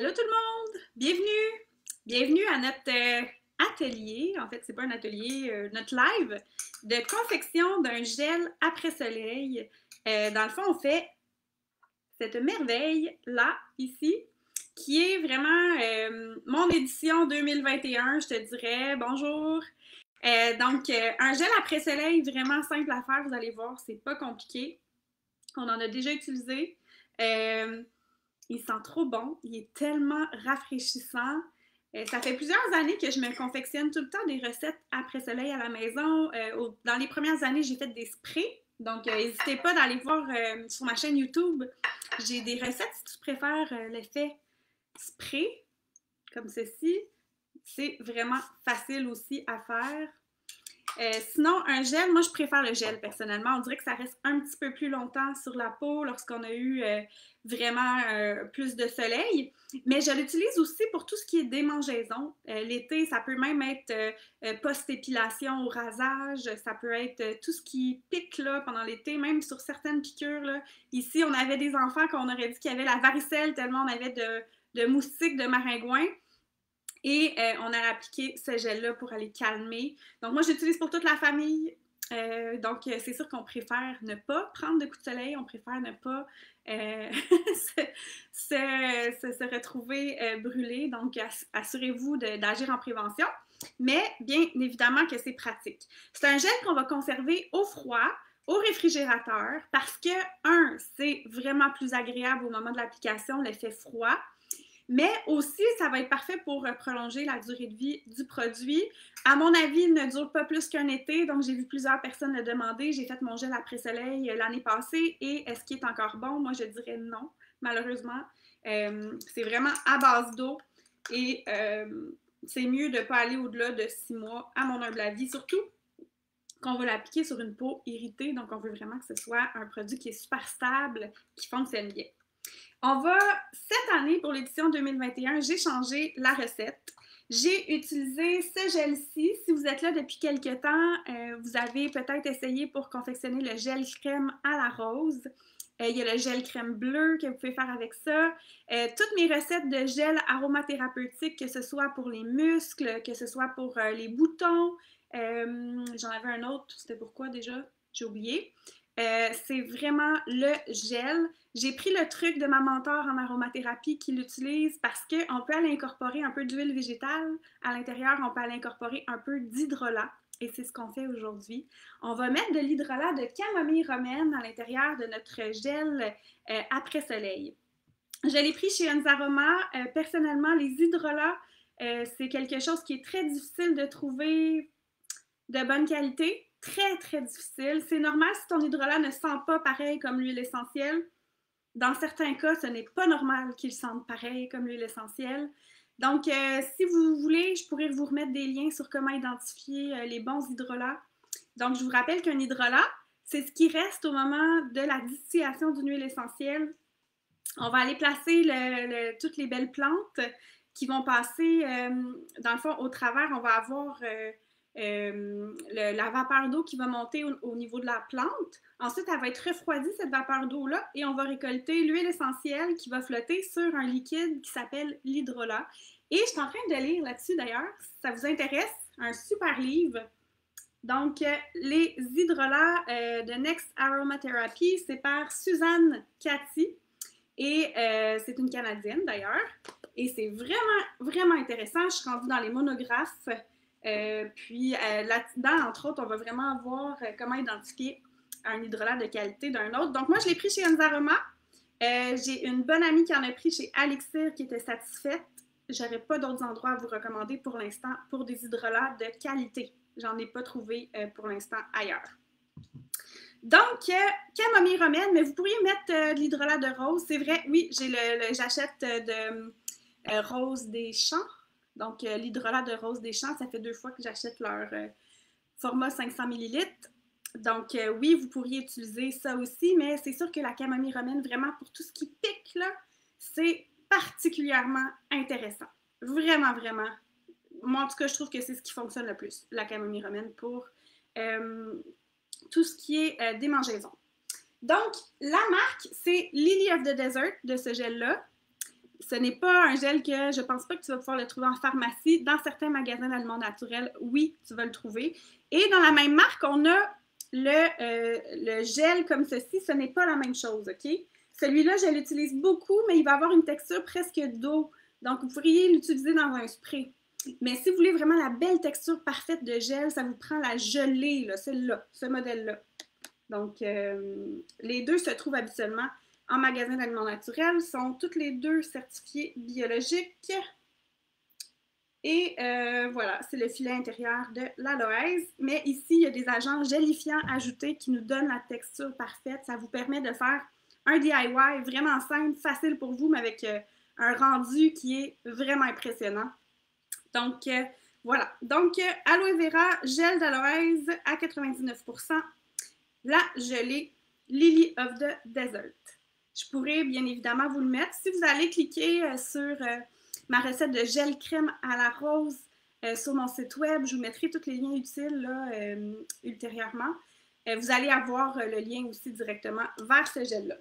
Hello tout le monde! Bienvenue! Bienvenue à notre atelier, en fait c'est pas un atelier, notre live de confection d'un gel après soleil. Dans le fond, on fait cette merveille là, ici, qui est vraiment mon édition 2021, je te dirais. Bonjour! Un gel après soleil vraiment simple à faire, vous allez voir, c'est pas compliqué. On en a déjà utilisé. Il sent trop bon, il est tellement rafraîchissant. Ça fait plusieurs années que je me confectionne tout le temps des recettes après soleil à la maison. Dans les premières années, j'ai fait des sprays. Donc, n'hésitez pas d'aller voir sur ma chaîne YouTube. J'ai des recettes si tu préfères l'effet spray, comme ceci. C'est vraiment facile aussi à faire. Sinon, un gel, moi je préfère le gel personnellement. On dirait que ça reste un petit peu plus longtemps sur la peau lorsqu'on a eu vraiment plus de soleil. Mais je l'utilise aussi pour tout ce qui est démangeaison. L'été, ça peut même être post-épilation au rasage. Ça peut être tout ce qui pique là, pendant l'été, même sur certaines piqûres. Là. Ici, on avait des enfants qu'on aurait dit qu'il y avait la varicelle tellement on avait de moustiques, de maringouins. Et on a appliqué ce gel-là pour aller calmer. Donc, moi, j'utilise pour toute la famille. C'est sûr qu'on préfère ne pas prendre de coups de soleil. On préfère ne pas se retrouver brûlé. Donc, assurez-vous d'agir en prévention. Mais, bien évidemment que c'est pratique. C'est un gel qu'on va conserver au froid, au réfrigérateur, parce que, c'est vraiment plus agréable au moment de l'application, l'effet froid. Mais aussi, ça va être parfait pour prolonger la durée de vie du produit. À mon avis, il ne dure pas plus qu'un été, donc j'ai vu plusieurs personnes le demander. J'ai fait mon gel après soleil l'année passée et est-ce qu'il est encore bon? Moi, je dirais non, malheureusement. C'est vraiment à base d'eau et c'est mieux de ne pas aller au-delà de 6 mois, à mon humble avis, surtout qu'on va l'appliquer sur une peau irritée, donc on veut vraiment que ce soit un produit qui est super stable, qui fonctionne bien. Cette année, pour l'édition 2021, j'ai changé la recette. J'ai utilisé ce gel-ci. Si vous êtes là depuis quelques temps, vous avez peut-être essayé pour confectionner le gel crème à la rose. Il y a le gel crème bleu que vous pouvez faire avec ça. Toutes mes recettes de gel aromathérapeutique, que ce soit pour les muscles, que ce soit pour les boutons. J'en avais un autre, c'était pourquoi déjà? J'ai oublié. C'est vraiment le gel. J'ai pris le truc de ma mentor en aromathérapie qui l'utilise parce qu'on peut aller incorporer un peu d'huile végétale. À l'intérieur, on peut aller incorporer un peu d'hydrolat. Et c'est ce qu'on fait aujourd'hui. On va mettre de l'hydrolat de camomille romaine à l'intérieur de notre gel après soleil. Je l'ai pris chez Enzaroma. Personnellement, les hydrolats, c'est quelque chose qui est très difficile de trouver de bonne qualité. Très, très difficile. C'est normal si ton hydrolat ne sent pas pareil comme l'huile essentielle. Dans certains cas, ce n'est pas normal qu'il sente pareil comme l'huile essentielle. Donc, si vous voulez, je pourrais vous remettre des liens sur comment identifier les bons hydrolats. Donc, je vous rappelle qu'un hydrolat, c'est ce qui reste au moment de la distillation d'une huile essentielle. On va aller placer toutes les belles plantes qui vont passer, dans le fond, au travers. On va avoir la vapeur d'eau qui va monter au niveau de la plante. Ensuite, elle va être refroidie, cette vapeur d'eau-là, et on va récolter l'huile essentielle qui va flotter sur un liquide qui s'appelle l'hydrolat. Et je suis en train de lire là-dessus, d'ailleurs, si ça vous intéresse, un super livre. Donc, les hydrolats de Next Aromatherapy, c'est par Suzanne Cathy. Et c'est une Canadienne, d'ailleurs. Et c'est vraiment, vraiment intéressant. Je suis rendue dans les monographes. Là-dedans, entre autres, on va vraiment voir comment identifier un hydrolat de qualité d'un autre. Donc, moi, je l'ai pris chez Enzaroma. J'ai une bonne amie qui en a pris chez Alexir qui était satisfaite. J'aurais pas d'autres endroits à vous recommander pour l'instant pour des hydrolats de qualité. J'en ai pas trouvé pour l'instant ailleurs. Donc, camomille romaine, mais vous pourriez mettre de l'hydrolat de rose. C'est vrai, oui, j'achète de rose des champs. Donc, l'hydrolat de rose des champs, ça fait 2 fois que j'achète leur format 500 ml. Donc, oui, vous pourriez utiliser ça aussi, mais c'est sûr que la camomille romaine, vraiment, pour tout ce qui pique, là, c'est particulièrement intéressant. Vraiment, vraiment. Moi, en tout cas, je trouve que c'est ce qui fonctionne le plus, la camomille romaine, pour tout ce qui est démangeaison. Donc, la marque, c'est Lily of the Desert de ce gel-là. ce n'est pas un gel que je pense pas que tu vas pouvoir le trouver en pharmacie. Dans certains magasins d'aliments naturels, oui, tu vas le trouver. Et dans la même marque, on a le gel comme ceci. Ce n'est pas la même chose, OK? Celui-là, je l'utilise beaucoup, mais il va avoir une texture presque d'eau. Donc, vous pourriez l'utiliser dans un spray. Mais si vous voulez vraiment la belle texture parfaite de gel, ça vous prend la gelée, celle-là, ce modèle-là. Donc, les deux se trouvent habituellement en magasin d'aliments naturels, sont toutes les deux certifiées biologiques. Et voilà, c'est le filet intérieur de l'aloèse. Mais ici, il y a des agents gélifiants ajoutés qui nous donnent la texture parfaite. Ça vous permet de faire un DIY vraiment simple, facile pour vous, mais avec un rendu qui est vraiment impressionnant. Donc, voilà. Donc, aloe vera, gel d'aloèse à 99%. La gelée Lily of the Desert. Je pourrais bien évidemment vous le mettre. Si vous allez cliquer sur ma recette de gel crème à la rose sur mon site web, je vous mettrai tous les liens utiles là, ultérieurement. Vous allez avoir le lien aussi directement vers ce gel-là.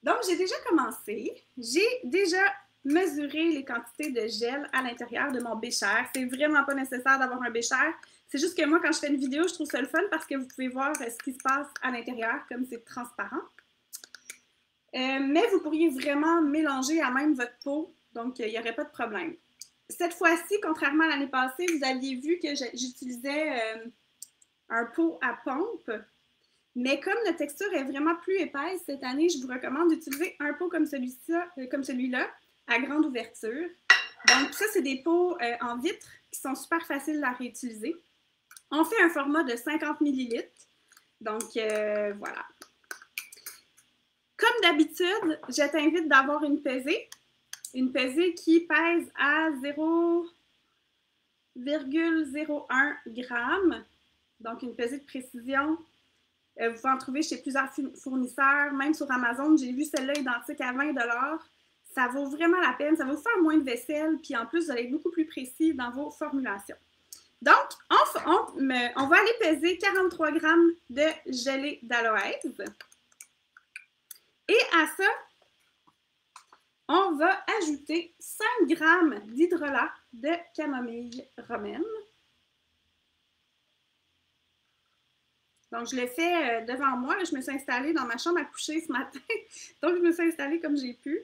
Donc, j'ai déjà commencé. J'ai déjà mesuré les quantités de gel à l'intérieur de mon bécher. C'est vraiment pas nécessaire d'avoir un bécher. C'est juste que moi, quand je fais une vidéo, je trouve ça le fun parce que vous pouvez voir ce qui se passe à l'intérieur, comme c'est transparent. Mais vous pourriez vraiment mélanger à même votre peau, donc il n'y aurait pas de problème. Cette fois-ci, contrairement à l'année passée, vous aviez vu que j'utilisais un pot à pompe. Mais comme la texture est vraiment plus épaisse cette année, je vous recommande d'utiliser un pot comme celui-là, à grande ouverture. Donc, ça, c'est des pots en vitre qui sont super faciles à réutiliser. On fait un format de 50 ml. Donc, voilà. Comme d'habitude, je t'invite d'avoir une pesée qui pèse à 0,01 g. Donc, une pesée de précision. Vous pouvez en trouver chez plusieurs fournisseurs, même sur Amazon. J'ai vu celle-là identique à 20 $. Ça vaut vraiment la peine. Ça va vous faire moins de vaisselle. Puis en plus, vous allez être beaucoup plus précis dans vos formulations. Donc, on va aller peser 43 g de gelée d'aloèse. Et à ça, on va ajouter 5 g d'hydrolat de camomille romaine. Donc, je l'ai fait devant moi. Je me suis installée dans ma chambre à coucher ce matin. Donc, je me suis installée comme j'ai pu.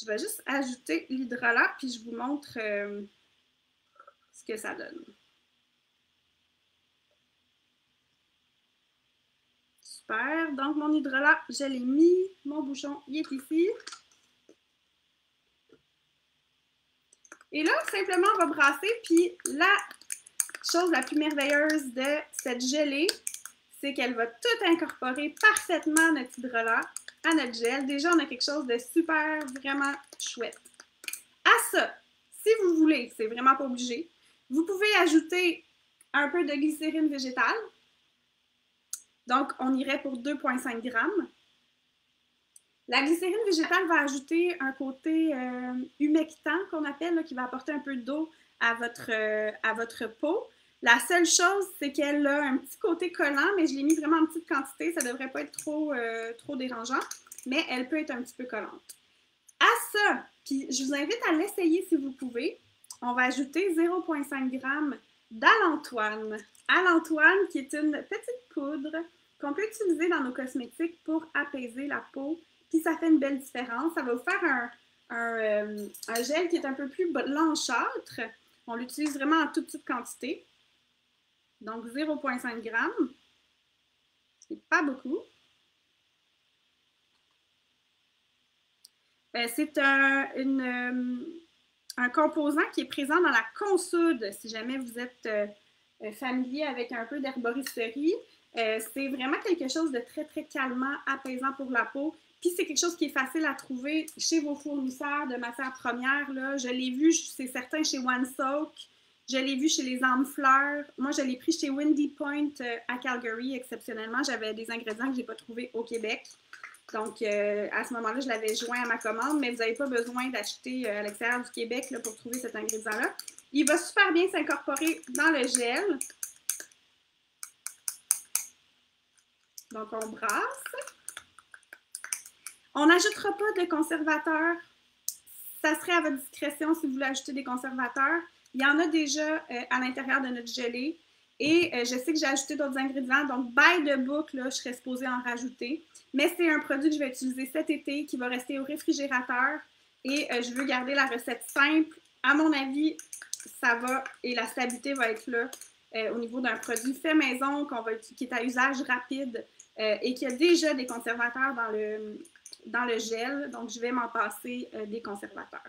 Je vais juste ajouter l'hydrolat, puis je vous montre ce que ça donne. Super. Donc, mon hydrolat, je l'ai mis. Mon bouchon, il est ici. Et là, simplement, on va brasser. Puis la chose la plus merveilleuse de cette gelée, c'est qu'elle va tout incorporer parfaitement notre hydrolat à notre gel. Déjà, on a quelque chose de super, vraiment chouette. À ça, si vous voulez, c'est vraiment pas obligé, vous pouvez ajouter un peu de glycérine végétale. Donc, on irait pour 2,5 g. La glycérine végétale va ajouter un côté humectant qu'on appelle, là, qui va apporter un peu d'eau à votre peau. La seule chose, c'est qu'elle a un petit côté collant, mais je l'ai mis vraiment en petite quantité. Ça ne devrait pas être trop dérangeant, mais elle peut être un petit peu collante. À ça, puis je vous invite à l'essayer si vous pouvez, on va ajouter 0,5 g d'alantoine. Alantoine, qui est une petite poudre qu'on peut utiliser dans nos cosmétiques pour apaiser la peau. Puis ça fait une belle différence. Ça va vous faire un gel qui est un peu plus blanchâtre. On l'utilise vraiment en toute petite quantité. Donc 0,5 g. C'est pas beaucoup. C'est un composant qui est présent dans la consoude, si jamais vous êtes familier avec un peu d'herboristerie. C'est vraiment quelque chose de très, très calmant, apaisant pour la peau. Puis c'est quelque chose qui est facile à trouver chez vos fournisseurs de matières premières. Là. Je l'ai vu, c'est certain, chez One Soak. Je l'ai vu chez les âmes fleurs. Moi, je l'ai pris chez Windy Point à Calgary, exceptionnellement. J'avais des ingrédients que je n'ai pas trouvés au Québec. Donc, à ce moment-là, je l'avais joint à ma commande, mais vous n'avez pas besoin d'acheter à l'extérieur du Québec là, pour trouver cet ingrédient-là. Il va super bien s'incorporer dans le gel. Donc, on brasse. On n'ajoutera pas de conservateur Ça serait à votre discrétion si vous voulez ajouter des conservateurs. Il y en a déjà à l'intérieur de notre gelée. Et je sais que j'ai ajouté d'autres ingrédients. Donc, by the book, là, je serais supposée en rajouter. Mais c'est un produit que je vais utiliser cet été, qui va rester au réfrigérateur. Et je veux garder la recette simple. À mon avis, ça va, et la stabilité va être là au niveau d'un produit fait maison qui est à usage rapide et qui a déjà des conservateurs dans le gel. Donc, je vais m'en passer des conservateurs.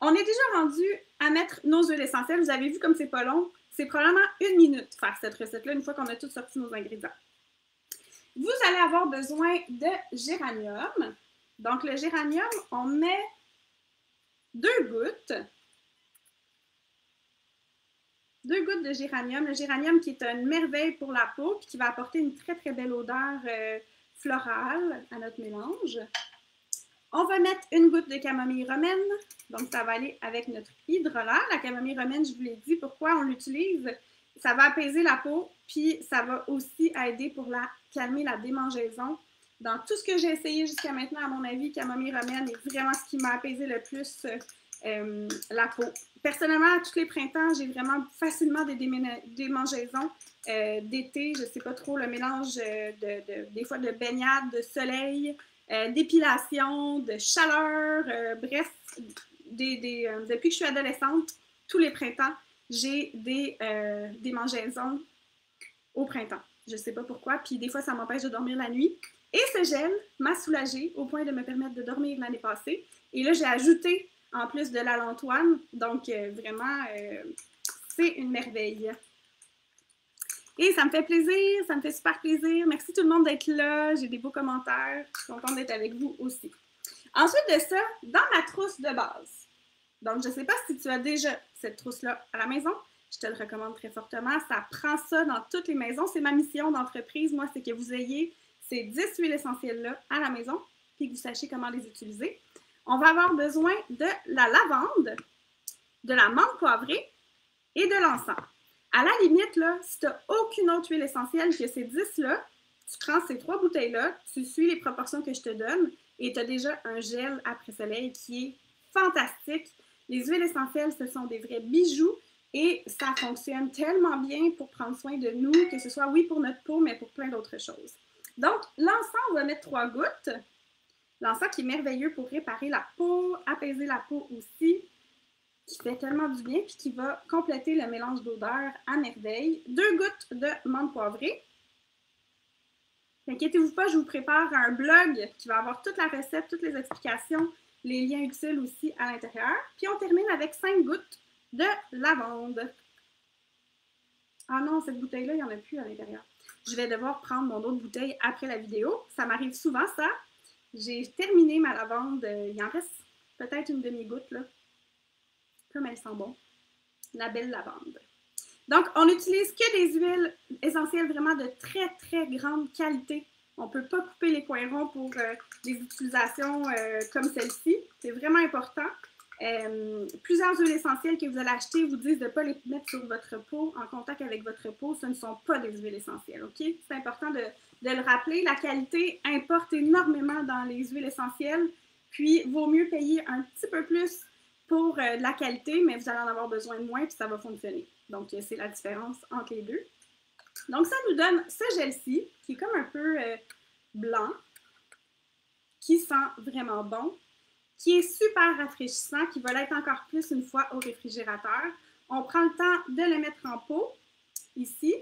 On est déjà rendu à mettre nos huiles essentielles. Vous avez vu comme c'est pas long. C'est probablement 1 minute faire cette recette-là une fois qu'on a tous sorti nos ingrédients. Vous allez avoir besoin de géranium. Donc, le géranium, on met 2 gouttes. 2 gouttes de géranium. Le géranium qui est une merveille pour la peau et qui va apporter une très, très belle odeur florale à notre mélange. On va mettre 1 goutte de camomille romaine. Donc, ça va aller avec notre hydrolat. La camomille romaine, je vous l'ai dit, pourquoi on l'utilise. Ça va apaiser la peau, puis ça va aussi aider pour calmer la démangeaison. Dans tout ce que j'ai essayé jusqu'à maintenant, à mon avis, camomille romaine est vraiment ce qui m'a apaisé le plus la peau. Personnellement, à tous les printemps, j'ai vraiment facilement des démangeaisons d'été. Je ne sais pas trop, le mélange des fois de baignade, de soleil, d'épilation, de chaleur, bref, depuis que je suis adolescente, tous les printemps, j'ai des démangeaisons au printemps. Je ne sais pas pourquoi, puis des fois, ça m'empêche de dormir la nuit. Et ce gel m'a soulagée au point de me permettre de dormir l'année passée. Et là, j'ai ajouté en plus de l'allantoine, donc vraiment, c'est une merveille. Et ça me fait plaisir, ça me fait super plaisir. Merci tout le monde d'être là, j'ai des beaux commentaires, je suis contente d'être avec vous aussi. Ensuite de ça, dans ma trousse de base, donc je ne sais pas si tu as déjà cette trousse-là à la maison, je te le recommande très fortement, ça prend ça dans toutes les maisons, c'est ma mission d'entreprise, moi, c'est que vous ayez ces 10 huiles essentielles-là à la maison, puis que vous sachiez comment les utiliser. On va avoir besoin de la lavande, de la menthe poivrée et de l'encens. À la limite, là, si tu n'as aucune autre huile essentielle que ces 10-là, tu prends ces 3 bouteilles-là, tu suis les proportions que je te donne et tu as déjà un gel après-soleil qui est fantastique. Les huiles essentielles, ce sont des vrais bijoux et ça fonctionne tellement bien pour prendre soin de nous, que ce soit, oui, pour notre peau, mais pour plein d'autres choses. Donc, l'encens, on va mettre 3 gouttes. L'encens qui est merveilleux pour réparer la peau, apaiser la peau aussi, qui fait tellement du bien, puis qui va compléter le mélange d'odeurs à merveille. 2 gouttes de menthe poivrée. N'inquiétez-vous pas, je vous prépare un blog qui va avoir toute la recette, toutes les explications, les liens utiles aussi à l'intérieur. Puis on termine avec 5 gouttes de lavande. Ah non, cette bouteille-là, il n'y en a plus à l'intérieur. Je vais devoir prendre mon autre bouteille après la vidéo. Ça m'arrive souvent, ça. J'ai terminé ma lavande. Il en reste peut-être une demi-goutte, là. Comme elle sent bon. La belle lavande. Donc, on n'utilise que des huiles essentielles vraiment de très, très grande qualité. On ne peut pas couper les coins ronds pour des utilisations comme celle-ci. C'est vraiment important. Plusieurs huiles essentielles que vous allez acheter vous disent de ne pas les mettre sur votre peau, en contact avec votre peau. Ce ne sont pas des huiles essentielles, OK? C'est important de le rappeler. La qualité importe énormément dans les huiles essentielles. Puis, il vaut mieux payer un petit peu plus pour de la qualité, mais vous allez en avoir besoin de moins, puis ça va fonctionner. Donc, c'est la différence entre les deux. Donc, ça nous donne ce gel-ci, qui est comme un peu blanc, qui sent vraiment bon, qui est super rafraîchissant, qui va l'être encore plus une fois au réfrigérateur. On prend le temps de le mettre en pot, ici.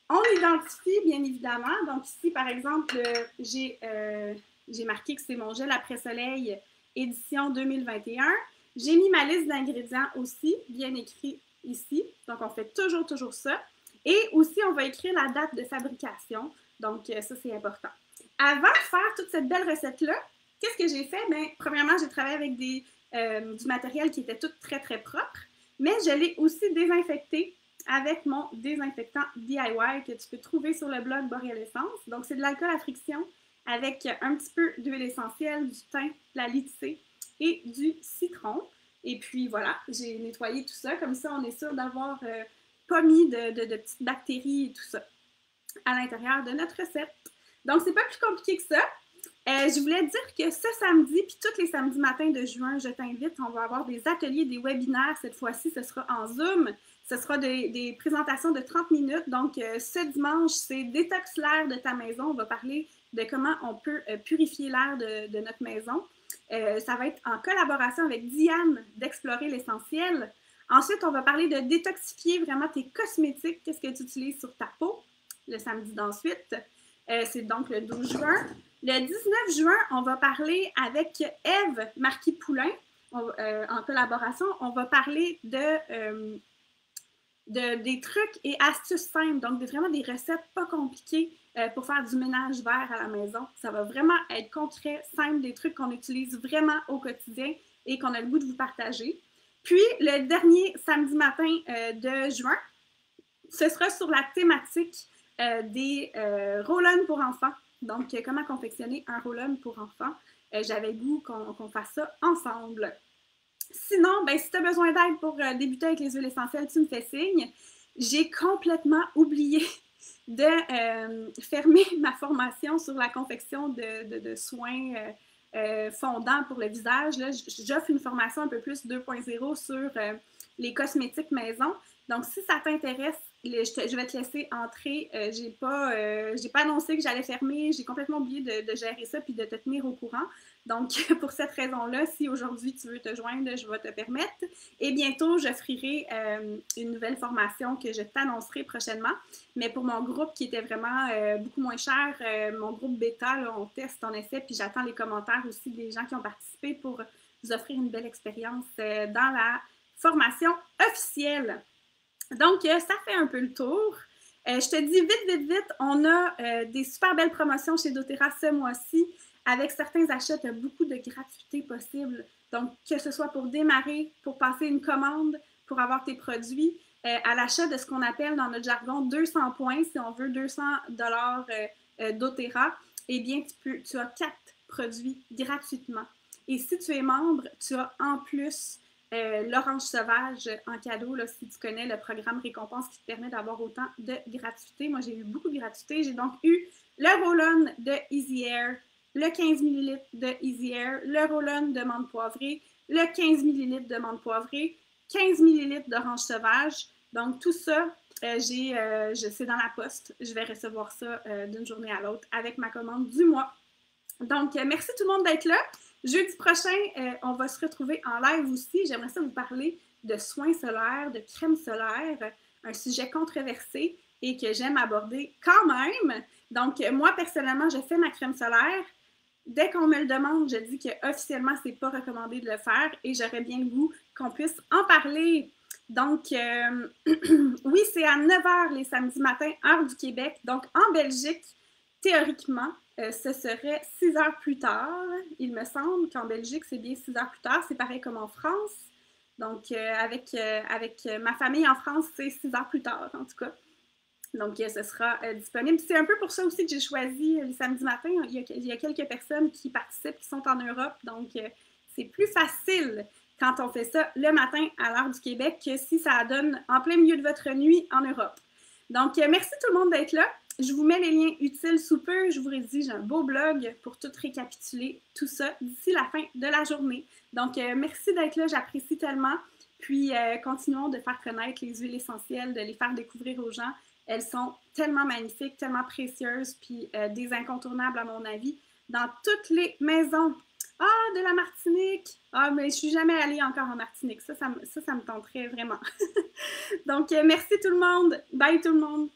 On identifie, bien évidemment. Donc, ici, par exemple, j'ai marqué que c'est mon gel après-soleil édition 2021. J'ai mis ma liste d'ingrédients aussi, bien écrit ici. Donc, on fait toujours ça. Et aussi, on va écrire la date de fabrication. Donc, ça, c'est important. Avant de faire toute cette belle recette-là, qu'est-ce que j'ai fait? Bien, premièrement, j'ai travaillé avec du matériel qui était tout très, très propre. Mais je l'ai aussi désinfecté avec mon désinfectant DIY que tu peux trouver sur le blog Boreal Essence. Donc, c'est de l'alcool à friction avec un petit peu d'huile essentielle, du thym, de la lycée et du citron. Et puis voilà, j'ai nettoyé tout ça. Comme ça, on est sûr d'avoir pas mis de petites bactéries et tout ça à l'intérieur de notre recette. Donc, c'est pas plus compliqué que ça. Je voulais dire que ce samedi, puis tous les samedis matins de juin, je t'invite, on va avoir des ateliers, des webinaires. Cette fois-ci, ce sera en Zoom. Ce sera des présentations de 30 minutes. Donc, ce dimanche, c'est Détox l'air de ta maison. On va parler de comment on peut purifier l'air de notre maison. Ça va être en collaboration avec Diane d'Explorer l'essentiel. Ensuite, on va parler de détoxifier vraiment tes cosmétiques. Qu'est-ce que tu utilises sur ta peau le samedi d'ensuite. C'est donc le 12 juin. Le 19 juin, on va parler avec Ève Marquis-Poulain en collaboration. On va parler des trucs et astuces simples, donc vraiment des recettes pas compliquées pour faire du ménage vert à la maison. Ça va vraiment être concret, simple, des trucs qu'on utilise vraiment au quotidien et qu'on a le goût de vous partager. Puis, le dernier samedi matin de juin, ce sera sur la thématique des roll-on pour enfants. Donc, comment confectionner un roll-on pour enfants. J'avais le goût qu'on fasse ça ensemble. Sinon, ben, si tu as besoin d'aide pour débuter avec les huiles essentielles, tu me fais signe. J'ai complètement oublié de fermer ma formation sur la confection de soins fondants pour le visage. J'offre une formation un peu plus 2.0 sur les cosmétiques maison. Donc, si ça t'intéresse, je vais te laisser entrer. J'ai pas annoncé que j'allais fermer. J'ai complètement oublié de gérer ça puis de te tenir au courant. Donc, pour cette raison-là, si aujourd'hui tu veux te joindre, je vais te permettre. Et bientôt, j'offrirai une nouvelle formation que je t'annoncerai prochainement. Mais pour mon groupe qui était vraiment beaucoup moins cher, mon groupe bêta, là, on teste, on essaie, puis j'attends les commentaires aussi des gens qui ont participé pour vous offrir une belle expérience dans la formation officielle. Donc, ça fait un peu le tour. Je te dis vite, on a des super belles promotions chez doTERRA ce mois-ci. Avec certains achats, tu as beaucoup de gratuité possible. Donc, que ce soit pour démarrer, pour passer une commande, pour avoir tes produits, à l'achat de ce qu'on appelle dans notre jargon 200 points, si on veut 200 $ doTERRA, eh bien, tu as 4 produits gratuitement. Et si tu es membre, tu as en plus l'orange sauvage en cadeau, là, si tu connais le programme récompense qui te permet d'avoir autant de gratuité. Moi, j'ai eu beaucoup de gratuité. J'ai donc eu le roll-on de Easy Air, le 15 ml de Easy Air, le roll-on de menthe poivrée, le 15 ml de menthe poivrée, 15 ml d'orange sauvage. Donc, tout ça, c'est dans la poste. Je vais recevoir ça d'une journée à l'autre avec ma commande du mois. Donc, merci tout le monde d'être là. Jeudi prochain, on va se retrouver en live aussi. J'aimerais ça vous parler de soins solaires, de crème solaire, un sujet controversé et que j'aime aborder quand même. Donc, moi, personnellement, je fais ma crème solaire. Dès qu'on me le demande, je dis qu'officiellement, ce n'est pas recommandé de le faire et j'aurais bien le goût qu'on puisse en parler. Donc, oui, c'est à 9 h les samedis matins, heure du Québec. Donc, en Belgique, théoriquement, ce serait 6 h plus tard. Il me semble qu'en Belgique, c'est bien 6 h plus tard. C'est pareil comme en France. Donc, avec ma famille en France, c'est 6 h plus tard, en tout cas. Donc, ce sera disponible. C'est un peu pour ça aussi que j'ai choisi les samedis matins. Il y a quelques personnes qui participent, qui sont en Europe. Donc, c'est plus facile quand on fait ça le matin à l'heure du Québec que si ça donne en plein milieu de votre nuit en Europe. Donc, merci tout le monde d'être là. Je vous mets les liens utiles sous peu. Je vous rédige un beau blog pour tout récapituler, tout ça, d'ici la fin de la journée. Donc, merci d'être là. J'apprécie tellement. Puis, continuons de faire connaître les huiles essentielles, de les faire découvrir aux gens. Elles sont tellement magnifiques, tellement précieuses, puis des incontournables à mon avis, dans toutes les maisons. Ah, de la Martinique! Ah, mais je suis jamais allée encore en Martinique. Ça me tenterait vraiment. Donc, merci tout le monde. Bye tout le monde.